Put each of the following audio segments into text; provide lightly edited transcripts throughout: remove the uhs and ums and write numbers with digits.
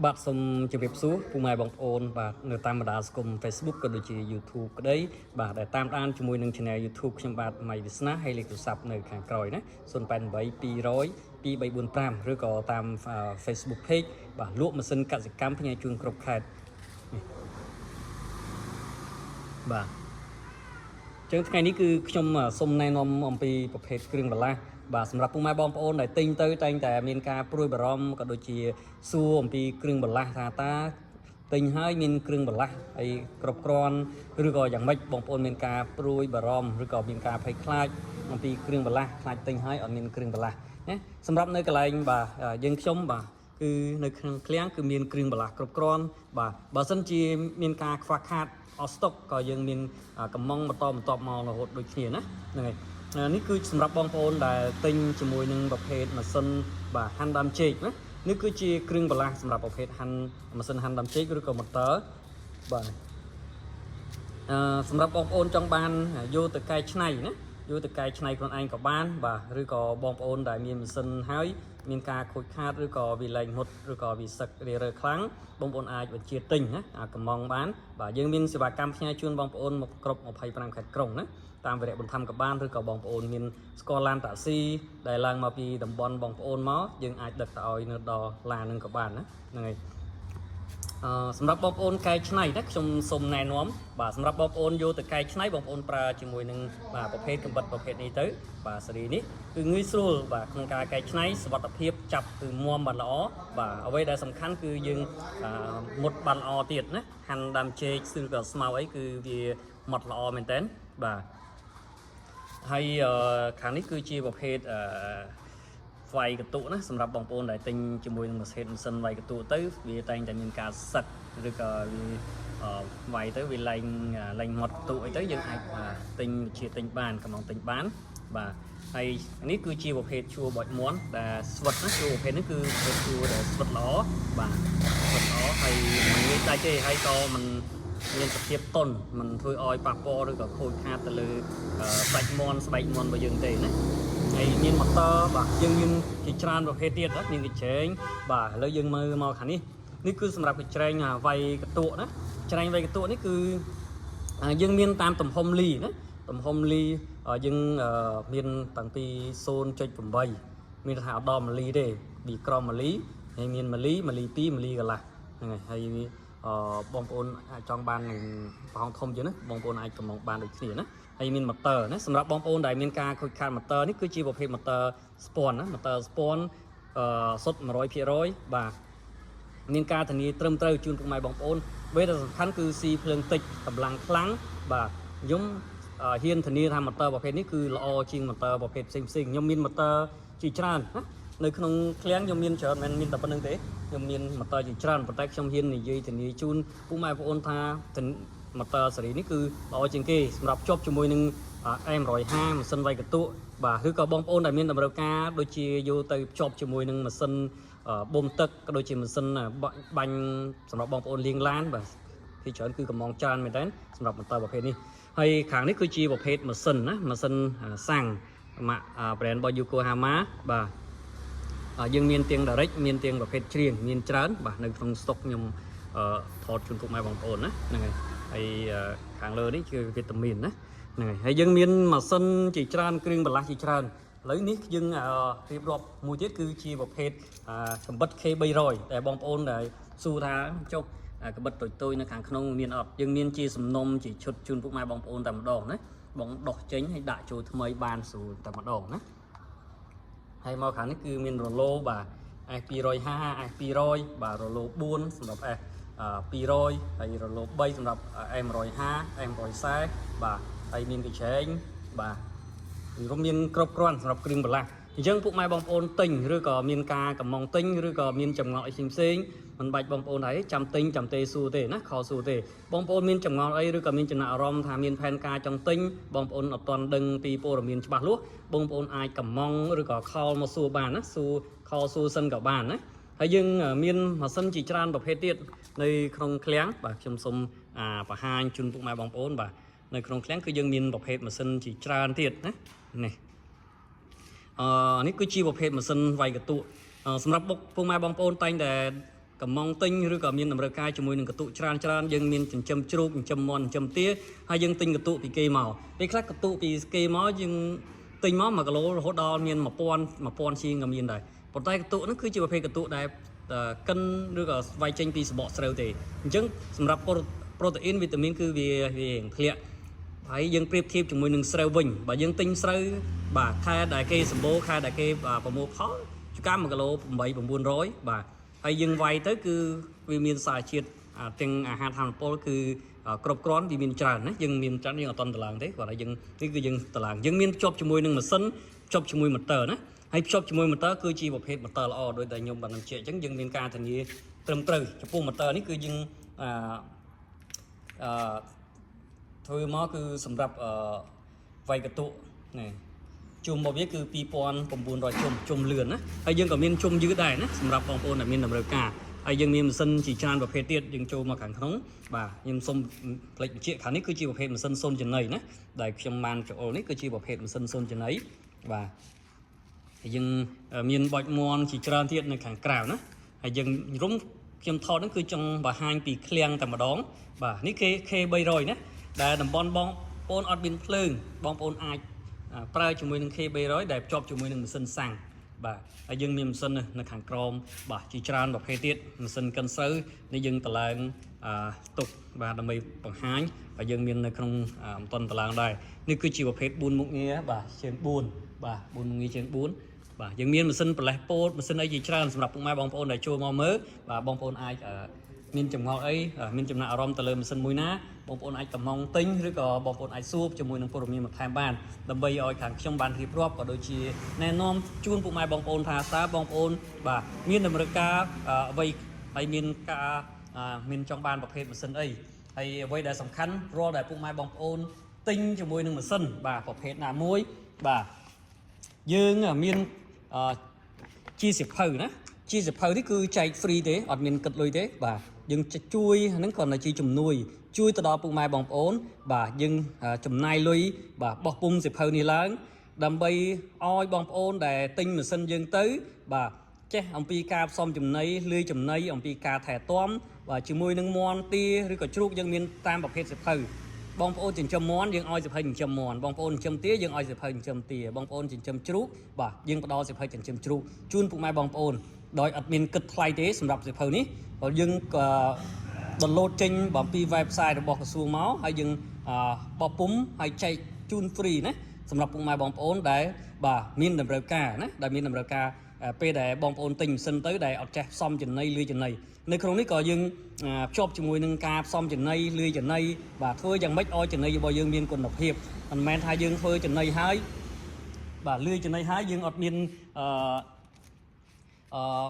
បាទសូមជម្រាបសួរពុកម៉ែបងប្អូនបាទនៅតាមបណ្ដាសង្គម Facebook ក៏ដូចជា YouTube ក្តីបាទដែលតាមដានជាមួយនឹង Channel YouTube ខ្ញុំបាទម៉ៃវាសនាហើយលេខទូរស័ព្ទនៅខាងក្រោយណា088 200 2345ឬក៏តាម Facebook Page បាទលក់ម៉ាស៊ីនកសិកម្មផ្ញើជូនគ្រប់ខេត្តបាទអញ្ចឹងថ្ងៃនេះគឺខ្ញុំសូមណែនាំអំពីប្រភេទគ្រឿងបន្លាស់បាទសម្រាប់ពុកម៉ែបងប្អូនដែលទិញទៅតែងតែមានការព្រួយបារម្ភក៏ដូចជាសួរអំពីគ្រឿងបន្លាស់ថាតើទិញហើយមានគ្រឿងបន្លាស់ហើយគ្រប់គ្រាន់ឬក៏យ៉ាងម៉េចបងប្អូនមានការព្រួយបារម្ភឬក៏មានការភ័យខ្លាចអំពីគ្រឿងបន្លាស់ខ្លាចទិញហើយអត់មានគ្រឿងបន្លាស់ណាសម្រាប់នៅកន្លែងបាទយើងខ្ញុំបាទគឺនៅក្នុងឃ្លាំងគឺមានគ្រឿងបន្លាស់គ្រប់គ្រាន់បាទបើសិនជាមានការខ្វះខាតអស់ស្តុកក៏យើងមានកំងបន្តមករហូតដូចគ្នាណាហ្នឹងហើយនេះគឺសម្រាប់បងប្អូនដែលទិញជាមួយនឹងប្រភេទម៉ាស៊ីនបាទហាន់ដាំចេកណានេះគឺជាគ្រឿងបន្លាស់សម្រាប់ប្រភេទហាន់ម៉ាស៊ីនហាន់ដាំចេកឬក៏ម៉ូទ័របាទសម្រាប់បងប្អូនចង់បានយកទៅកែច្នៃណាយកទៅកែច្នៃខ្លួនឯងក៏បានបាទឬក៏បងប្អូនដែលមានម៉ាស៊ីនហើយមានការខូចខាតឬក៏វាលែងមុតឬក៏វាសឹករារើខ្លាំងបងប្អូនអាចបញ្ជាទិញណាកំងបានបាទយើងមានសេវាកម្មផ្ញើជូនបងប្អូនមកគ្រប់25ខេត្តក្រុងណាតាមវិរៈបន្ថែមក៏បានឬក៏បងប្អូនមានស្គាល់ឡានតាក់ស៊ីដែលឡើងមកពីតំបន់បងប្អូនមកយើងអាចដឹកទៅឲ្យនៅដល់ឡាននឹងក៏បានណាហ្នឹងហើយសម្រាប់បងប្អូនកែច្នៃណាខ្ញុំសូមណែនាំបាទសម្រាប់បងប្អូនយកទៅកែច្នៃបងប្អូនប្រើជាមួយនឹងបាទប្រភេទកំបិតប្រភេទនេះទៅបាទស៊េរីនេះគឺងាយស្រួលបាទក្នុងការកែច្នៃសុវត្ថិភាពចាប់គឺមាំបានល្អបាទអ្វីដែលសំខាន់គឺយើងមុតបានល្អទៀតណាហាន់ដាំចេកឬក៏ស្មៅអីគឺវាម៉ត់ល្អមែនតើបាទហើយខាងនេះគឺជាប្រភេទវាយកតុណាសម្រាប់បងប្អូនដែលទិញជាមួយនឹងម៉ាស៊ីនវាយកតុទៅវាតែងតែមានការសឹកឬក៏វាវាយទៅវាលែងម៉ត់កតុអីទៅយើងអាចទិញជាទិញបានកំងទិញបានបាទហើយនេះគឺជាប្រភេទជួរបោចមាន់ដែលស្វិតណាជួរប្រភេទនេះគឺប្រភេទជួរដែលស្វិតល្អបាទស្វិតល្អហើយមិនងាយដាច់ទេហើយក៏មិនមានសភាពទន់មិនធ្វើឲ្យប៉ះពាល់ឬក៏ខូចខាតទៅលើសាច់មាន់ស្បែកមាន់របស់យើងទេណាហើយមានម៉ូទ័របាទយើងមានជាច្រើនប្រភេទទៀតមានកញ្ច្រែងបាទឥឡូវយើងមើលមកខាងនេះនេះគឺសម្រាប់កញ្ច្រែងវាយកតុណាកញ្ច្រែងវាយកតុនេះគឺយើងមានតាមទំហំលីណាទំហំលីយើងមានតាំងពី 0.8 មានថាអត់ដល់1លីទេវាក្រម1លីហើយមាន1លី1លី2 1លីកន្លះហ្នឹងហើយបងប្អូនអាចចង់បាននឹងប្រហោងធំជាងណាបងប្អូនអាចកំងបានដូចគ្នាណាហើយមានម៉ូទ័រណាសម្រាប់បងប្អូនដែលមានការខូចខាតម៉ូទ័រនេះគឺជាប្រភេទម៉ូទ័រស្ពាន់ណាម៉ូទ័រស្ពាន់សុទ្ធ 100% បាទមានការធានាត្រឹមត្រូវជូនពុកម៉ែបងប្អូនវាដែលសំខាន់គឺស៊ីភ្លើងតិចកម្លាំងខ្លាំងបាទខ្ញុំហ៊ានធានាថាម៉ូទ័រប្រភេទនេះគឺល្អជាងម៉ូទ័រប្រភេទផ្សេងខ្ញុំមានម៉ូទ័រជាច្រើនណានៅក្នុងឃ្លាំងខ្ញុំមានច្រើនមិនមានតែប៉ុណ្្នឹងទេខ្ញុំមានម៉ូទ័រជាច្រើនប៉ុន្តែខ្ញុំហ៊ាននិយាយធានាជូនពុកម៉ែបងប្អូនថាម៉ូទ័រស៊េរីនេះគឺល្អជាងគេសម្រាប់ជាប់ជាមួយនឹង M150 ម៉ាស៊ីនវាយកតុបាទឬក៏បងប្អូនដែលមានតម្រូវការដូចជាយកទៅភ្ជាប់ជាមួយនឹងម៉ាស៊ីនបូមទឹកក៏ដូចជាម៉ាស៊ីនបាញ់សម្រាប់បងប្អូនលាងឡានបាទពីច្រើនគឺកំងច្រើនមែនតើសម្រាប់ម៉ូទ័រប្រភេទនេះហើយខាងនេះគឺជាប្រភេទម៉ាស៊ីនណាម៉ាស៊ីនសាំងម៉ាក brand របស់ Yokohama បាទយើងមានទាំង direct មានទាំងប្រភេទច្រៀងមានច្រើនបាទនៅក្នុង stock ខ្ញុំថតជូនពុកម៉ែបងប្អូនណាហ្នឹងហើយហើយខាងលើនេះគឺវីតាមីនណាហ្នឹងហើយយើងមានម៉ាស៊ីនជាច្រើនគ្រឿងបន្លាស់ជាច្រើនឥឡូវនេះយើងរៀបរាប់មួយទៀតគឺជាប្រភេទកំបិត K300 ដែលបងប្អូនដែលសួរថាចុះកំបិតតូចៗនៅខាងក្នុងមានអត់យើងមានជាសំណុំជាឈុតជូនពុកម៉ែបងប្អូនតែម្ដងណាបងដោះចេញហើយដាក់ចូលថ្មីបានស្រួលតែម្ដងណាហើយមកខាងនេះគឺមានរឡូបាទ S250 S200 បាទរឡូ4សម្រាប់ S200 ហើយរឡូ3សម្រាប់ M150 M140 បាទហើយមានកញ្ច្រែងបាទរួមមានគ្រប់គ្រាន់សម្រាប់គ្រឿងបន្លាស់អញ្ចឹងពុកម៉ែបងប្អូនទិញឬក៏មានការកំងទិញឬក៏មានចម្ងល់អីផ្សេងមិនបាច់បងប្អូនហើយចាំទិញចាំទេសួរទេណាខសួរទេបងប្អូនមានចម្ងល់អីឬក៏មានចំណាប់អារម្មណ៍ថាមានផែនការចង់ទិញបងប្អូនអត់ទាន់ដឹងពីព័ត៌មានច្បាស់លាស់បងប្អូនអាចកំងឬក៏ខលមកសួរបានណាខលសួរសិនក៏បានណាហើយយើងមានម៉ាស៊ីនជាច្រើនប្រភេទទៀតនៅក្នុងឃ្លាំងបាទខ្ញុំសូមបង្ហាញជូនពុកម៉ែបងប្អូនបាទនៅក្នុងឃ្លាំងគឺយើងមានប្រភេទម៉ាស៊ីនជាច្រើនទៀតណានេះនេះគឺជាប្រភេទម៉ាស៊ីនវាយកតុសម្រាប់ពុកម៉ែបងប្អូនតែងតែ កំងទិញឬក៏មានតម្រូវការជាមួយនឹងកតុច្រើនយើងមានចិញ្ចឹមជ្រូកចិញ្ចឹមមាន់ចិញ្ចឹមទាហើយយើងទិញកតុពីគេមកពេលខ្លះកតុពីគេមកយើងទិញមក1គីឡូរហូតដល់មាន1000ជាងក៏មានដែរប៉ុន្តែកតុហ្នឹងគឺជាប្រភេទកតុដែលកិនឬក៏ស្វែងចេញពីសបកស្រូវទេអញ្ចឹងសម្រាប់ប្រូតេអ៊ីនវីតាមីនគឺវាធ្លាក់ហើយយើងប្រៀបធៀបជាមួយនឹងស្រូវវិញបើយើងទិញស្រូវបាទខែដែលគេសម្បូរខែដែលគេប្រមូលផលជួកា1គីឡូ8-900បាទហើយយើងវាយទៅគឺវាមានសារជាតិទាំងអាហារថាមពលគឺគ្រប់គ្រាន់វាមានច្រើនណាយើងមានច្រើនយើងអត់តន់តឡើងទេគាត់ថាយើងនេះគឺយើងតឡើងយើងមានភ្ជាប់ជាមួយនឹងម៉ាស៊ីនភ្ជាប់ជាមួយម៉ូទ័រណាហើយភ្ជាប់ជាមួយម៉ូទ័រគឺជាប្រភេទម៉ូទ័រល្អដោយតែខ្ញុំបានបញ្ជាក់អញ្ចឹងយើងមានការធានាត្រឹមត្រូវចំពោះម៉ូទ័រនេះគឺយើងធ្វើមកគឺសម្រាប់វាយកតុនេះជុំមកវាគឺ2900ជុំលឿនណាហើយយើងក៏មានជុំយឺតដែរណាសម្រាប់បងប្អូនដែលមានតម្រូវការហើយយើងមានម៉ាស៊ីនជាច្រើនប្រភេទទៀតយើងចូលមកខាងក្នុងបាទខ្ញុំសូមផ្លេចបញ្ជាក់ខាងនេះគឺជាប្រភេទម៉ាស៊ីន0ចំណីណាដែលខ្ញុំបានចូលនេះគឺជាប្រភេទម៉ាស៊ីន0ចំណីបាទហើយយើងមានបោចមាន់ជាច្រើនទៀតនៅខាងក្រៅណាហើយយើងរុំខ្ញុំថតហ្នឹងគឺចង់បង្ហាញពីឃ្លាំងតែម្ដងបាទនេះ K300 ណាដែលតំបន់បងប្អូនអត់មានភ្លើងបងប្អូនអាចប្រើជាមួយនឹង K300 ដែលភ្ជាប់ជាមួយនឹងម៉ាស៊ីនសាំងបាទហើយយើងមានម៉ាស៊ីននៅខាងក្រោមបាទជាច្រើនប្រភេទទៀតម៉ាស៊ីនកិនស្រូវនេះយើងតឡើងទុកបាទដើម្បីបង្ហាញហើយយើងមាននៅក្នុងមិនទាន់តឡើងដែរនេះគឺជាប្រភេទ4មុខងារបាទជើង4បាទ4មុខងារជើង4បាទយើងមានម៉ាស៊ីនប្រលេះពោតម៉ាស៊ីនអីជាច្រើនសម្រាប់ពុកម៉ែបងប្អូនដែលចូលមកមើលបាទបងប្អូនអាចមានចម្ងល់អីមានចំណាក់អារម្មណ៍ទៅលើម៉ាស៊ីនមួយណាបងប្អូនអាចកំងទិញឬក៏បងប្អូនអាចសួរជាមួយនឹងព័ត៌មានបន្ថែមបានដើម្បីឲ្យខាងខ្ញុំបានរៀបរាប់ក៏ដូចជាណែនាំជូនពុកម៉ែបងប្អូនថាតើបងប្អូនបាទមានតម្រូវការអ្វីហើយមានចង់បានប្រភេទម៉ាស៊ីនអីហើយអ្វីដែលសំខាន់រាល់ដែលពុកម៉ែបងប្អូនទិញជាមួយនឹងម៉ាស៊ីនបាទប្រភេទណាមួយបាទយើងមានជាសិភៅណាជាសិភៅនេះគឺចែក free ទេអត់មានគិតលុយទេបាទយើងជួយហ្នឹងគ្រាន់តែជាជំនួយជួយទៅដល់ពុកម៉ែបងប្អូនបាទយើងចំណាយលុយបាទបោះពុំសិភៅនេះឡើងដើម្បីឲ្យបងប្អូនដែលទិញម៉ាស៊ីនយើងទៅបាទចេះអំពីការផ្សំចំណីលាយចំណីអំពីការថែទាំបាទជាមួយនឹងមាន់ទាឬក៏ជ្រូកយើងមានតាមប្រភេទសិភៅបងប្អូនចិញ្ចឹមមាន់យើងឲ្យសិភៅចិញ្ចឹមមាន់បងប្អូនចិញ្ចឹមទាយើងឲ្យសិភៅចិញ្ចឹមទាបងប្អូនចិញ្ចឹមជ្រូកបាទយើងផ្ដល់សិភៅចិញ្ចឹមជ្រូកជូនពុកម៉ែបងប្អូនដោយអត់មានគិតថ្លៃទេសម្រាប់សិភៅនេះហើយយើងdownload ចេញបំពី website របស់ក្រសួងមកហើយយើងបោះពុំហើយចែកជូន free ណាសម្រាប់ពុកម៉ែបងប្អូនដែលបាទមានតម្រូវការណាដែលមានតម្រូវការពេលដែលបងប្អូនទិញម៉ាស៊ីនទៅដែលអត់ចេះផ្សំចំណីលាយចំណីនៅក្នុងនេះក៏យើងភ្ជាប់ជាមួយនឹងការផ្សំចំណីលាយចំណីបាទធ្វើយ៉ាងម៉េចឲ្យចំណីរបស់យើងមានគុណភាពមិនមែនថាយើងធ្វើចំណីហើយបាទលាយចំណីហើយយើងអត់មាន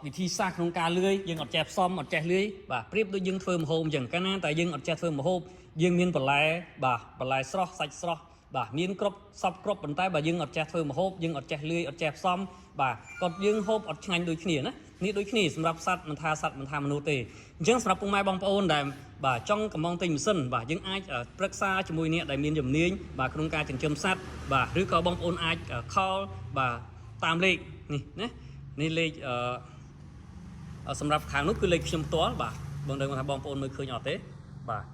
វិធីសាស្ត្រក្នុងការលាយយើងអត់ចេះផ្សំអត់ចេះលាយបាទប្រៀបដូចយើងធ្វើម្ហូបអញ្ចឹងកាលណាតែយើងអត់ចេះធ្វើម្ហូបយើងមានបន្លែបាទបន្លែស្រស់សាច់ស្រស់បាទមានគ្រប់សពគ្រប់ប៉ុន្តែបើយើងអត់ចេះធ្វើម្ហូបយើងអត់ចេះលាយអត់ចេះផ្សំបាទគាត់យើងហូបអត់ឆ្ងាញ់ដូចគ្នាណានេះដូចគ្នាសម្រាប់សត្វមិនថាសត្វមិនថាមនុស្សទេអញ្ចឹងសម្រាប់ពុកម៉ែបងប្អូនដែលបាទចង់កំងទិញម៉ាស៊ីនបាទយើងអាចប្រឹក្សាជាមួយអ្នកដែលមានជំនាញបាទក្នុងការចិញ្ចឹមសត្វបាទឬក៏បងប្អូនអាចខលបាទតាមលេខនេះណានេះលេខសម្រាប់ខាងនោះគឺលេខខ្ញុំផ្ទាល់បាទបងដឹងថាបងប្អូនមើលឃើញអត់ទេបាទ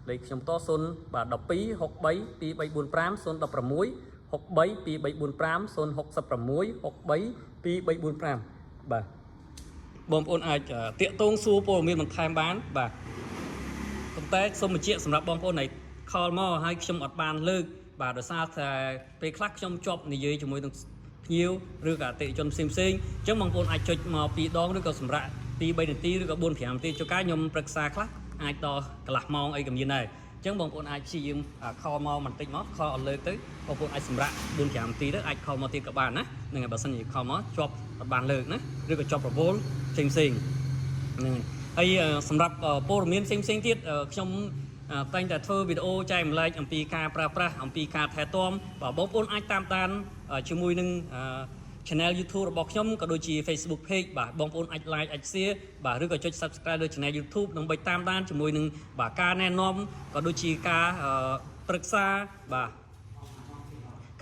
លេខខ្ញុំផ្ទាល់0បាទ12 63 2345 016 63 2345 066 63 2345បាទបងប្អូនអាចតាក់ទងសួរព័ត៌មានបន្ថែមបានបាទប៉ុន្តែសូមបញ្ជាក់សម្រាប់បងប្អូនដែលខលមកហើយខ្ញុំអត់បានលើកបាទដោយសារតែពេលខ្លះខ្ញុំជាប់និយាយជាមួយនឹងភ្ញៀវឬក៏អតិថិជនផ្សេងអញ្ចឹងបងប្អូនអាចចុចមក2ដងឬក៏សម្រាប់2-3នាទីឬក៏4-5នាទីចុះកាខ្ញុំប្រឹក្សាខ្លះអាចដល់កន្លះម៉ោងអីក៏មានដែរអញ្ចឹងបងប្អូនអាចព្យាយាមខលមកបន្តិចមកខលអត់លើកទៅបងប្អូនអាចសម្រាប់4-5នាទីទៅអាចខលមកទៀតក៏បានណាហ្នឹងហើយបើសិនជាខលមកជាប់អត់បានលើកណាឬក៏ជាប់រវល់ផ្សេងហ្នឹងហើយសម្រាប់ព័ត៌មានផ្សេងទៀតខ្ញុំតែងតែធ្វើវីដេអូចែកម្លែកអំពីការប្រើប្រាស់អំពីការថែទាំបាទបងប្អូនអាចតាមដានជាមួយនឹងchannel YouTube របស់ខ្ញុំក៏ដូចជា Facebook page បាទបងប្អូនអាច like អាច share បាទឬក៏ចុច subscribe លើ channel YouTube ដើម្បីតាមដានជាមួយនឹងបាទការណែនាំក៏ដូចជាការប្រឹក្សាបាទ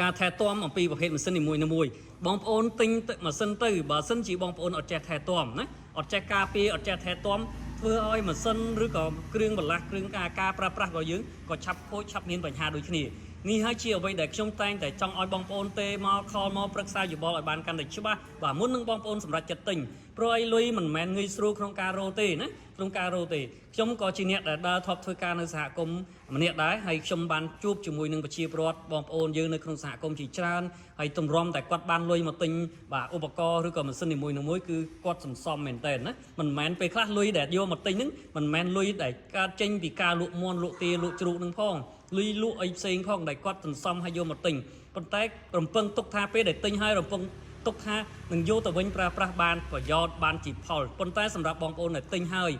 ការថែទាំអំពីប្រភេទម៉ាស៊ីននីមួយៗ បងប្អូនទិញម៉ាស៊ីនទៅបើសិនជាបងប្អូនអត់ចេះថែទាំណាអត់ចេះការពារអត់ចេះថែទាំធ្វើឲ្យម៉ាស៊ីនឬក៏គ្រឿងបន្លាស់គ្រឿងការប្រើប្រាស់របស់យើងក៏ឆាប់ខូចឆាប់មានបញ្ហាដូចគ្នានេះហើយជាអ្វីដែលខ្ញុំតែងតែចង់ឲ្យបងប្អូនទេមកខលមកប្រឹក្សាយោបល់ឲ្យបានកាន់តែច្បាស់បាទមុននឹងបងប្អូនសម្រាប់ចិត្តទិញព្រោះឲ្យលុយមិនមែនងាយស្រួលក្នុងការរកទេណាក្នុងការរកទេខ្ញុំក៏ជាអ្នកដែលដើរថប់ធ្វើការនៅសហគមន៍ម្នាក់ដែរហើយខ្ញុំបានជួបជាមួយនឹងប្រជាពលរដ្ឋបងប្អូនយើងនៅក្នុងសហគមន៍ជាច្រើនហើយទម្រាំតែគាត់បានលុយមកទិញបាទឧបករណ៍ឬក៏ម៉ាស៊ីននីមួយៗគឺគាត់សន្សំមែនតើណាមិនមែនពេលខ្លះលុយដែលយកមកទិញហ្នឹងមិនមែនលុយដែលកើតចេញពីការលក់មាន់លក់ទាលក់ជ្រូកនឹងផងលុយលក់អីផ្សេងផងដែលគាត់សន្សំឲ្យយកមកទិញប៉ុន្តែរំពឹងទុកថាពេលដែលទិញហើយរំពឹងទុកថានឹងយកទៅវិញប្រើប្រាស់បានប្រយោជន៍បានជាផលប៉ុន្តែសម្រាប់បងប្អូនដែលទិញហើយ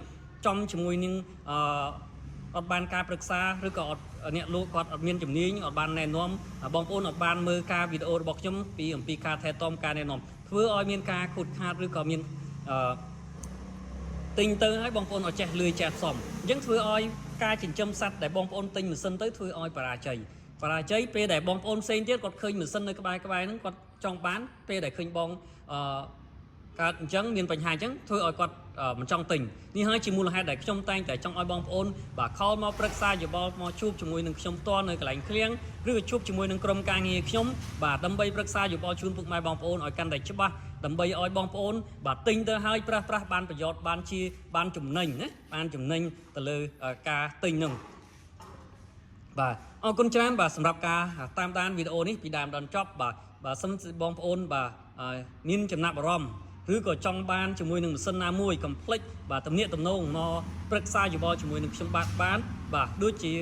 ចំជាមួយនឹងអត់បានការប្រឹក្សាឬក៏អត់អ្នកលោកគាត់អត់មានជំនាញអត់បានណែនាំបងប្អូនអត់បានមើលការវីដេអូរបស់ខ្ញុំពីអំពីការថែទាំការណែនាំធ្វើឲ្យមានការខូចខាតឬក៏មានទិញទៅហើយបងប្អូនអត់ចេះលឿយចេះសមអញ្ចឹងធ្វើឲ្យការចិញ្ចឹមសត្វដែលបងប្អូនទិញម៉ាស៊ីនទៅធ្វើឲ្យបរាជ័យពេលដែលបងប្អូនផ្សេងទៀតគាត់ឃើញម៉ាស៊ីននៅក្បែរហ្នឹងគាត់ចង់បានពេលដែលឃើញបងកើតអញ្ចឹងមានបញ្ហាអញ្ចឹងធ្វើឲ្យគាត់មិនចង់ទិញនេះហើយជាមូលហេតុដែលខ្ញុំតែងតែចង់ឲ្យបងប្អូនបាទខលមកប្រឹក្សាយោបល់មកជួបជាមួយនឹងខ្ញុំផ្ទាល់នៅកន្លែងឃ្លាំងឬក៏ជួបជាមួយនឹងក្រុមការងារខ្ញុំបាទដើម្បីប្រឹក្សាយោបល់ជូនពុកម៉ែបងប្អូនឲ្យកាន់តែច្បាស់ដើម្បីឲ្យបងប្អូនបាទទិញទៅហើយប្រាស់បានប្រយោជន៍បានចំណេញណាបានចំណេញទៅលើការទិញហ្នឹងបាទអរគុណច្រើនបាទសម្រាប់ការតាមដានវីដេអូនេះពីដើមដល់ចប់បាទសូមបងប្អូនបាទមានចំណាប់អារម្មណ៍ឬក៏ចង់បានជាមួយនឹងម៉ាស៊ីនណាមួយកុំភ្លេចបាទទំនាក់ទំនងមកប្រឹក្សាយោបល់ជាមួយនឹងខ្ញុំបានបាទដូចជា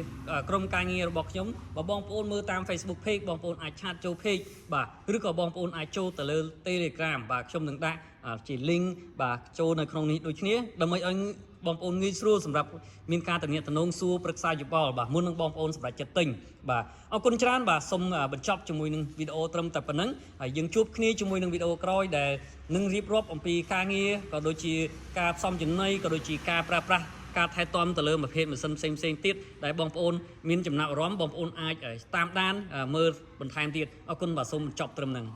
ក្រុមការងាររបស់ខ្ញុំបើបងប្អូនមើលតាម Facebook Page បងប្អូនអាចឆាតចូល Page បាទឬក៏បងប្អូនអាចចូលទៅលើ Telegram បាទខ្ញុំនឹងដាក់ជា link បាទចូលនៅក្នុងនេះដូចគ្នាដើម្បីឲ្យបងប្អូនងាយស្រួលសម្រាប់មានការទំនាក់ទំនងសួរប្រឹក្សាយោបល់បាទមុននឹងបងប្អូនសម្រាប់ចិត្តទិញបាទអរគុណច្រើនបាទសូមបញ្ចប់ជាមួយនឹងវីដេអូត្រឹមតែប៉ុណ្្នឹងហើយយើងជួបគ្នាជាមួយនឹងវីដេអូក្រោយដែលនឹងរៀបរាប់អំពីការងារក៏ដូចជាការផ្សំចំណីក៏ដូចជាការប្រើប្រាស់ការថែទាំទៅលើប្រភេទម៉ាស៊ីនផ្សេងទៀតដែលបងប្អូនមានចំណាប់អារម្មណ៍បងប្អូនអាចតាមដានមើលបន្ថែមទៀតអរគុណបាទសូមបញ្ចប់ត្រឹមហ្នឹង